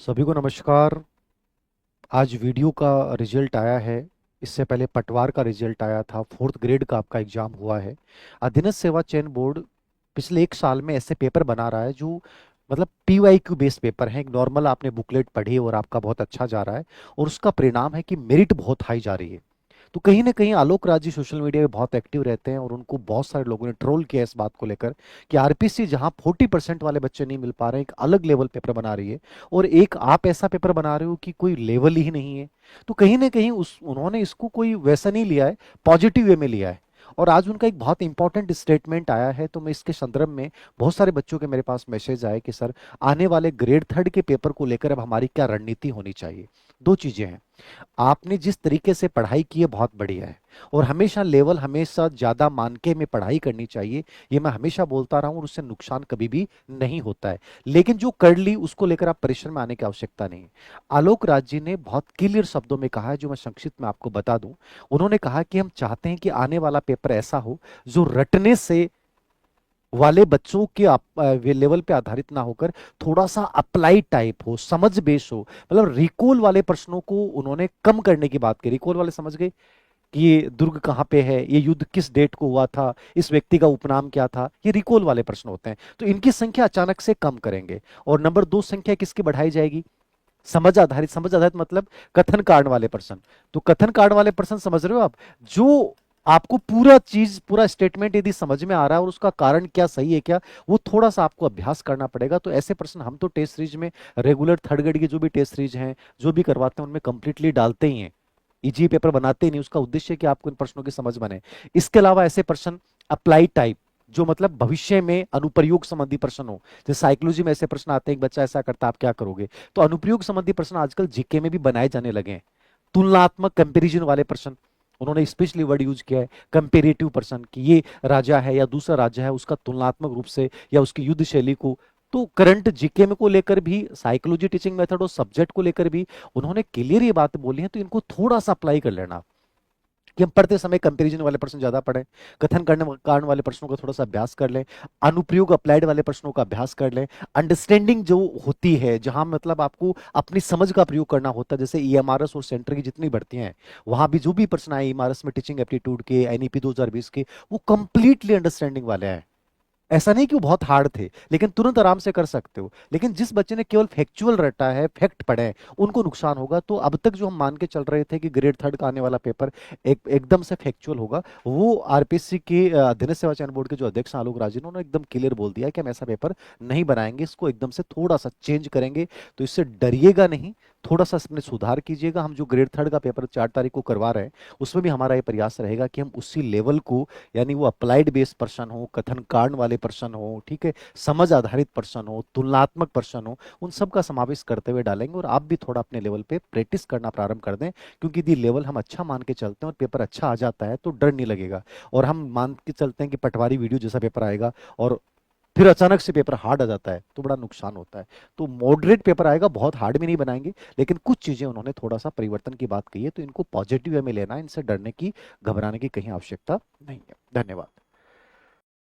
सभी को नमस्कार। आज वीडियो का रिजल्ट आया है। इससे पहले पटवार का रिजल्ट आया था, फोर्थ ग्रेड का आपका एग्जाम हुआ है। अधीनस्थ सेवा चयन बोर्ड पिछले एक साल में ऐसे पेपर बना रहा है जो मतलब PYQ बेस्ड पेपर है। एक नॉर्मल आपने बुकलेट पढ़ी और आपका बहुत अच्छा जा रहा है, और उसका परिणाम है कि मेरिट बहुत हाई जा रही है। तो कहीं ना कहीं आलोक राज जी सोशल मीडिया पे बहुत एक्टिव रहते हैं, और उनको बहुत सारे लोगों ने ट्रोल किया इस बात को लेकर कि आरपीसी जहां 40% वाले बच्चे नहीं मिल पा रहे हैं, एक अलग लेवल पेपर बना रही है, और एक आप ऐसा पेपर बना रहे हो कि कोई लेवल ही नहीं है। तो कहीं ना कहीं उस उन्होंने इसको कोई वैसा नहीं लिया है, पॉजिटिव वे में लिया है। और आज उनका एक बहुत इंपॉर्टेंट स्टेटमेंट आया है, तो मैं इसके संदर्भ में बहुत सारे बच्चों के मेरे पास मैसेज आए कि सर, आने वाले ग्रेड थर्ड के पेपर को लेकर अब हमारी क्या रणनीति होनी चाहिए। दो चीजें हैं। आपने जिस तरीके से पढ़ाई की है बहुत बढ़िया है, और हमेशा लेवल हमेशा ज्यादा मान के में पढ़ाई करनी चाहिए। ये मैं हमेशा बोलता रहा हूं, और उससे नुकसान कभी भी नहीं होता है। लेकिन जो कर ली उसको लेकर आप परेशान में आने की आवश्यकता नहीं है। आलोक राज जी ने बहुत क्लियर शब्दों में कहा है, जो मैं संक्षिप्त में आपको बता दूं। उन्होंने कहा कि हम चाहते हैं कि आने वाला पेपर ऐसा हो जो रटने से वाले बच्चों के लेवल पे आधारित ना होकर थोड़ा सा अप्लाई टाइप हो, समझ बेस हो। मतलब रिकॉल वाले प्रश्नों को उन्होंने कम करने की बात की। रिकॉल वाले समझ गए कि ये दुर्ग कहाँ पे है, ये युद्ध किस डेट को हुआ था, इस व्यक्ति का उपनाम क्या था, ये रिकॉल वाले प्रश्न होते हैं। तो इनकी संख्या अचानक से कम करेंगे। और नंबर दो, संख्या किसकी बढ़ाई जाएगी? समझ आधारित। समझ आधारित मतलब कथन कांड वाले प्रश्न। तो कथन कांड वाले प्रश्न समझ रहे हो आप, जो आपको पूरा चीज पूरा स्टेटमेंट यदि समझ में आ रहा है और उसका कारण क्या सही है क्या, वो थोड़ा सा आपको अभ्यास करना पड़ेगा। तो ऐसे प्रश्न हम तो टेस्ट सीरीज में रेगुलर थर्ड ग्रेड की जो भी टेस्ट सीरीज हैं, जो भी करवाते हैं, उनमें कंप्लीटली डालते ही हैं। इजी पेपर बनाते ही नहीं, उसका उद्देश्य है कि आपको इन प्रश्नों की समझ बने। इसके अलावा ऐसे प्रश्न अप्लाई टाइप, जो मतलब भविष्य में अनुप्रयोग संबंधी प्रश्न हो। जैसे साइकोलॉजी में ऐसे प्रश्न आते हैं, एक बच्चा ऐसा करता है, आप क्या करोगे। तो अनुप्रयोग संबंधी प्रश्न आजकल जीके में भी बनाए जाने लगे हैं। तुलनात्मक कंपैरिजन वाले प्रश्न, उन्होंने स्पेशली वर्ड यूज किया है कंपेरेटिव प्रश्न, कि ये राजा है या दूसरा राजा है, उसका तुलनात्मक रूप से या उसकी युद्ध शैली को। तो करंट जीके में को लेकर भी, साइकोलॉजी टीचिंग मेथड और सब्जेक्ट को लेकर भी उन्होंने क्लियर ये बात बोली है। तो इनको थोड़ा सा अप्लाई कर लेना, कि हम पढ़ते समय कंपैरिजन वाले प्रश्न ज्यादा पढ़ें, कथन करने कारण वाले प्रश्नों का थोड़ा सा अभ्यास कर लें, अनुप्रयोग अप्लाइड वाले प्रश्नों का अभ्यास कर लें। अंडरस्टैंडिंग जो होती है, जहां मतलब आपको अपनी समझ का प्रयोग करना होता है, जैसे ईएमआरएस और सेंटर की जितनी भर्तियां हैं, वहां भी जो भी प्रश्न आए ईएमआरएस में, टीचिंग एप्टीट्यूड के, एनईपी 2020 के, वो कंप्लीटली अंडरस्टैंडिंग वाले हैं। ऐसा नहीं कि वो बहुत हार्ड थे, लेकिन तुरंत आराम से कर सकते हो। लेकिन जिस बच्चे ने केवल फैक्चुअल रटा है, फैक्ट पढ़े हैं, उनको नुकसान होगा। तो अब तक जो हम मान के चल रहे थे कि ग्रेड थर्ड का आने वाला पेपर एकदम से फैक्चुअल होगा, वो आरपीएससी के अधीनस्थ सेवा चयन बोर्ड के जो अध्यक्ष हैं, आलोक राज जी, उन्होंने एकदम क्लियर बोल दिया कि हम ऐसा पेपर नहीं बनाएंगे, इसको एकदम से थोड़ा सा चेंज करेंगे। तो इससे डरिएगा नहीं, थोड़ा सा इसमें सुधार कीजिएगा। हम जो ग्रेड थर्ड का पेपर 4 तारीख को करवा रहे हैं, उसमें भी हमारा ये प्रयास रहेगा कि हम उसी लेवल को, यानी वो अप्लाइड बेस्ड पर्सन हो, कथन कांड वाले पर्सन हो, ठीक है, समझ आधारित पर्सन हो, तुलनात्मक पर्सन हो, उन सब का समावेश करते हुए डालेंगे। और आप भी थोड़ा अपने लेवल पे प्रैक्टिस करना प्रारंभ कर दें, क्योंकि यदि लेवल हम अच्छा मान के चलते हैं और पेपर अच्छा आ जाता है तो डर नहीं लगेगा। और हम मान के चलते हैं कि पटवारी वीडियो जैसा पेपर आएगा, और फिर अचानक से पेपर हार्ड आ जाता है, तो बड़ा नुकसान होता है। तो मॉडरेट पेपर आएगा, बहुत हार्ड भी नहीं बनाएंगे। लेकिन कुछ चीजें उन्होंने थोड़ा सा परिवर्तन की बात कही है, तो इनको पॉजिटिव वे में लेना है, इनसे डरने की, घबराने की कहीं आवश्यकता नहीं है। धन्यवाद।